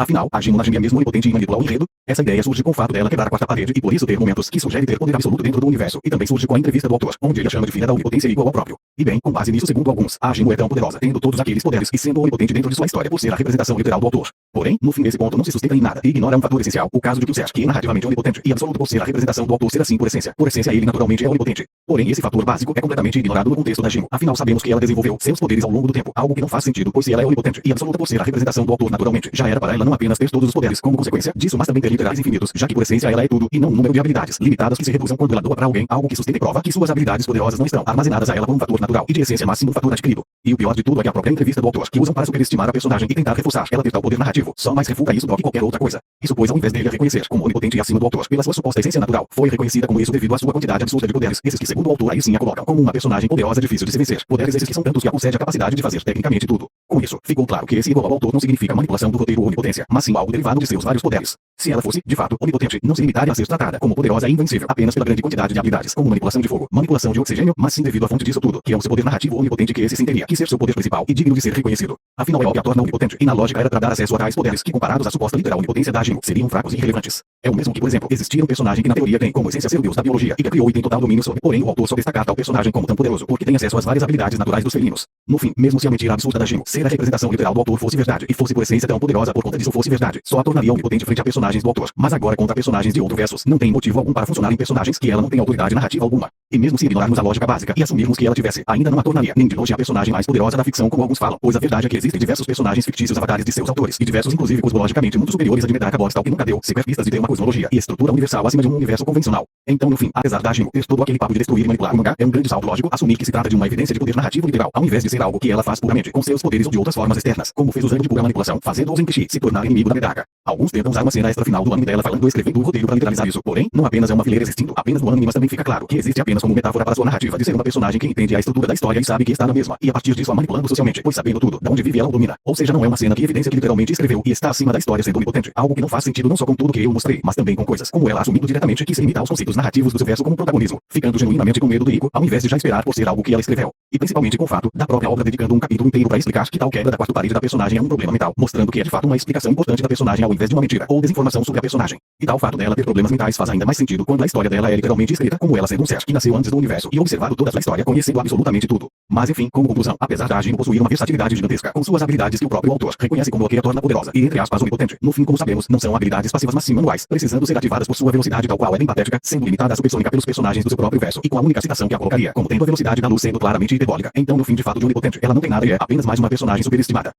Afinal, a Jimon é mesmo onipotente e manipula o enredo. Essa ideia surge com o fato dela quebrar a quarta parede e por isso ter momentos que sugere ter poder absoluto dentro do universo. E também surge com a entrevista do autor, onde ele a chama de filha da onipotência igual ao próprio. E bem, com base nisso, segundo alguns, a Jimon é tão poderosa, tendo todos aqueles poderes e sendo onipotente dentro de sua história por ser a representação literal do autor. Porém, no fim desse ponto não se sustenta em nada e ignora um fator essencial, o caso de que o Sérgio, que é narrativamente onipotente e absoluto por ser a representação do autor ser assim por essência. Por essência ele naturalmente é onipotente. Porém, esse fator básico é completamente ignorado no contexto da Jimon. Afinal, sabemos que ela desenvolveu seus poderes ao longo do tempo, algo que não faz sentido, pois se ela é onipotente e absoluta por ser a representação do autor naturalmente, já era para ela não apenas ter todos os poderes como consequência disso, mas também ter literais infinitos, já que por essência ela é tudo e não um número de habilidades limitadas que se reduzam quando ela doa para alguém algo que sustenta e prova que suas habilidades poderosas não estão armazenadas a ela por um fator natural e de essência máximo um fator adquirido. E o pior de tudo é que a própria entrevista do autor, que usam para superestimar a personagem e tentar reforçar ela ter tal poder narrativo, só mais refuta isso do que qualquer outra coisa. Isso pois ao invés dele a reconhecer como onipotente e acima do autor pela sua suposta essência natural, foi reconhecida como isso devido à sua quantidade absurda de poderes, esses que segundo o autor aí sim a colocam como uma personagem poderosa difícil de se vencer. Poderes esses que são tantos que a concede a capacidade de fazer tecnicamente tudo. Com isso, ficou claro que esse igual ao autor não significa manipulação do roteiro ou onipotência, mas sim algo derivado de seus vários poderes. Se ela fosse, de fato, onipotente, não se limitaria a ser tratada como poderosa e invencível apenas pela grande quantidade de habilidades, como manipulação de fogo, manipulação de oxigênio, mas sim devido à fonte disso tudo, que é o seu poder narrativo onipotente que esse sim teria que ser seu poder principal e digno de ser reconhecido. Afinal é o que a torna onipotente, e na lógica era para dar acesso a tais poderes que comparados à suposta literal onipotência da Jimon, seriam fracos e irrelevantes. É o mesmo que, por exemplo, existir um personagem que na teoria tem como essência ser o deus da biologia e que criou e tem total domínio sobre, porém o autor só destacar tal personagem como tão poderoso porque tem acesso às várias habilidades naturais dos felinos. No fim, mesmo se a mentira absurda da Jimon ser a representação literal do autor fosse verdade e fosse por essência tão poderosa por conta disso fosse verdade, só a tornaria onipotente frente a personagens do autor, mas agora contra personagens de outro versus, não tem motivo algum para funcionar em personagens que ela não tem autoridade narrativa alguma. E mesmo se ignorarmos a lógica básica e assumirmos que ela tivesse, ainda não a tornaria nem de longe a personagem mais poderosa da ficção como alguns falam, pois a verdade é que existem diversos personagens fictícios avatares de seus autores, e diversos inclusive cosmologicamente muito superiores a de Medaka Box tal que nunca deu sequer pistas de ter uma cosmologia e estrutura universal acima de um universo convencional. Então no fim, apesar da Jimon ter todo aquele papo de destruir e manipular o mangá, é um grande salto lógico assumir que se trata de uma evidência de poder narrativo literal, ao invés de ser algo que ela faz puramente com seus poderes ou de outras formas externas, como fez usando de pura manipulação, fazendo os Enkishi se tornar inimigo da Medaka. Alguns tentam usar uma cena extra final do anime dela falando ou escrevendo o roteiro para literalizar isso, porém, não apenas é uma fileira existindo apenas no anime, mas também fica claro que existe apenas como metáfora para sua narrativa de ser uma personagem que entende a estrutura da história e sabe que está na mesma, e a partir disso a manipulando socialmente, pois sabendo tudo, da onde vive ela o domina. Ou seja, não é uma cena que evidência que literalmente escreveu e está acima da história sendo onipotente, algo que não faz sentido não só com tudo que eu mostrei, mas também com coisas como ela assumindo diretamente que se limita aos conceitos narrativos do seu verso como protagonismo, ficando genuinamente com medo do Ico, ao invés de já esperar por ser algo que ela escreveu. E principalmente com o fato da própria obra dedicando um capítulo inteiro para explicar que tal quebra da quarta parede da personagem é um problema mental, mostrando que é de fato uma explicação importante da personagem ao invés de uma mentira ou desinformação sobre a personagem. E tal fato dela ter problemas mentais faz ainda mais sentido quando a história dela é literalmente escrita como ela sendo um ser que nasceu antes do universo e observado toda a sua história conhecendo absolutamente tudo. Mas enfim, como conclusão, apesar da Jimon possuir uma versatilidade gigantesca com suas habilidades que o próprio autor reconhece como o que a torna poderosa e entre aspas onipotente, no fim como sabemos, não são habilidades passivas mas sim manuais, precisando ser ativadas por sua velocidade tal qual é bem patética, sendo limitada a supersônica pelos personagens do seu próprio verso e com a única citação que a colocaria como tendo a velocidade da luz sendo claramente hiperbólica. Então no fim de fato de onipotente, ela não tem nada e é apenas mais uma personagem superestimada.